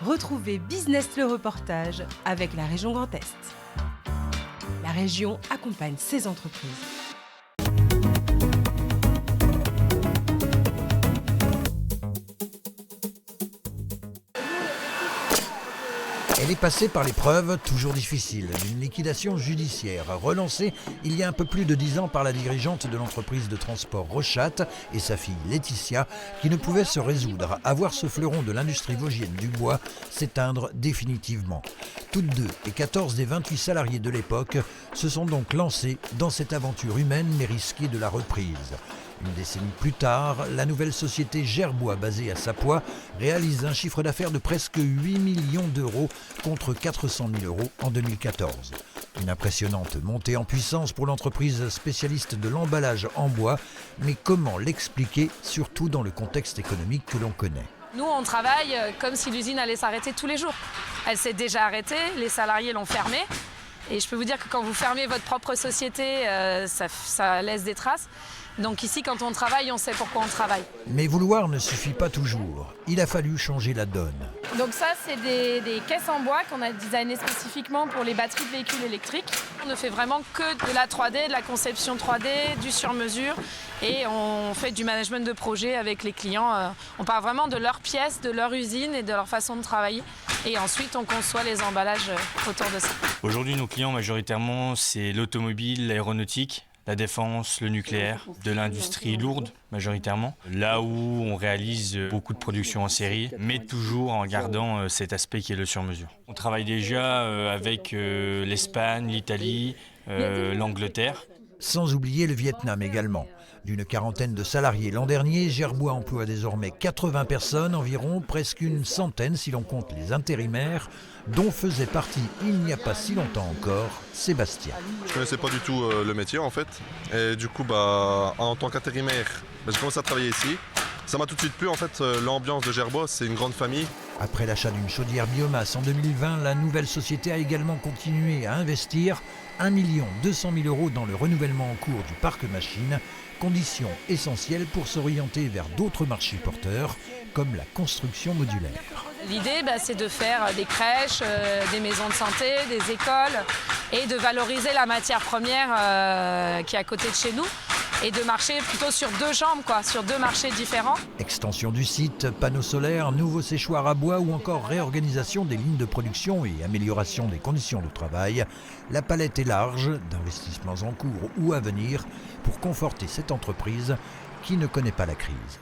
Retrouvez Business le reportage avec la région Grand Est. La région accompagne ses entreprises. Elle est passée par l'épreuve, toujours difficile, d'une liquidation judiciaire, relancée il y a un peu plus de 10 ans par la dirigeante de l'entreprise de transport Rochat et sa fille Laetitia, qui ne pouvaient se résoudre à voir ce fleuron de l'industrie vosgienne du bois s'éteindre définitivement. Toutes deux et 14 des 28 salariés de l'époque se sont donc lancés dans cette aventure humaine mais risquée de la reprise. Une décennie plus tard, la nouvelle société Gerbois, basée à Sapois, réalise un chiffre d'affaires de presque 8 millions d'euros contre 400 000 euros en 2014. Une impressionnante montée en puissance pour l'entreprise spécialiste de l'emballage en bois, mais comment l'expliquer, surtout dans le contexte économique que l'on connaît ? Nous, on travaille comme si l'usine allait s'arrêter tous les jours. Elle s'est déjà arrêtée, les salariés l'ont fermée. Et je peux vous dire que quand vous fermez votre propre société, ça laisse des traces. Donc ici, quand on travaille, on sait pourquoi on travaille. Mais vouloir ne suffit pas toujours. Il a fallu changer la donne. Donc ça, c'est des caisses en bois qu'on a designées spécifiquement pour les batteries de véhicules électriques. On ne fait vraiment que de la 3D, de la conception 3D, du sur-mesure. Et on fait du management de projet avec les clients. On part vraiment de leurs pièces, de leur usine et de leur façon de travailler. Et ensuite, on conçoit les emballages autour de ça. Aujourd'hui, nos clients, majoritairement, c'est l'automobile, l'aéronautique, la défense, le nucléaire, de l'industrie lourde majoritairement. Là où on réalise beaucoup de production en série, mais toujours en gardant cet aspect qui est le sur-mesure. On travaille déjà avec l'Espagne, l'Italie, l'Angleterre. Sans oublier le Vietnam également. D'une quarantaine de salariés l'an dernier, Gerbois emploie désormais 80 personnes, environ presque une centaine si l'on compte les intérimaires, dont faisait partie il n'y a pas si longtemps encore Sébastien. Je ne connaissais pas du tout le métier en fait, et du coup en tant qu'intérimaire, j'ai commencé à travailler ici. Ça m'a tout de suite plu en fait, l'ambiance de Gerbois, c'est une grande famille. Après l'achat d'une chaudière biomasse en 2020, la nouvelle société a également continué à investir 1 200 000 euros dans le renouvellement en cours du parc machine, condition essentielle pour s'orienter vers d'autres marchés porteurs, comme la construction modulaire. L'idée, c'est de faire des crèches, des maisons de santé, des écoles et de valoriser la matière première qui est à côté de chez nous et de marcher plutôt sur deux jambes, sur deux marchés différents. Extension du site, panneaux solaires, nouveaux séchoirs à bois ou encore réorganisation des lignes de production et amélioration des conditions de travail. La palette est large d'investissements en cours ou à venir pour conforter cette entreprise qui ne connaît pas la crise.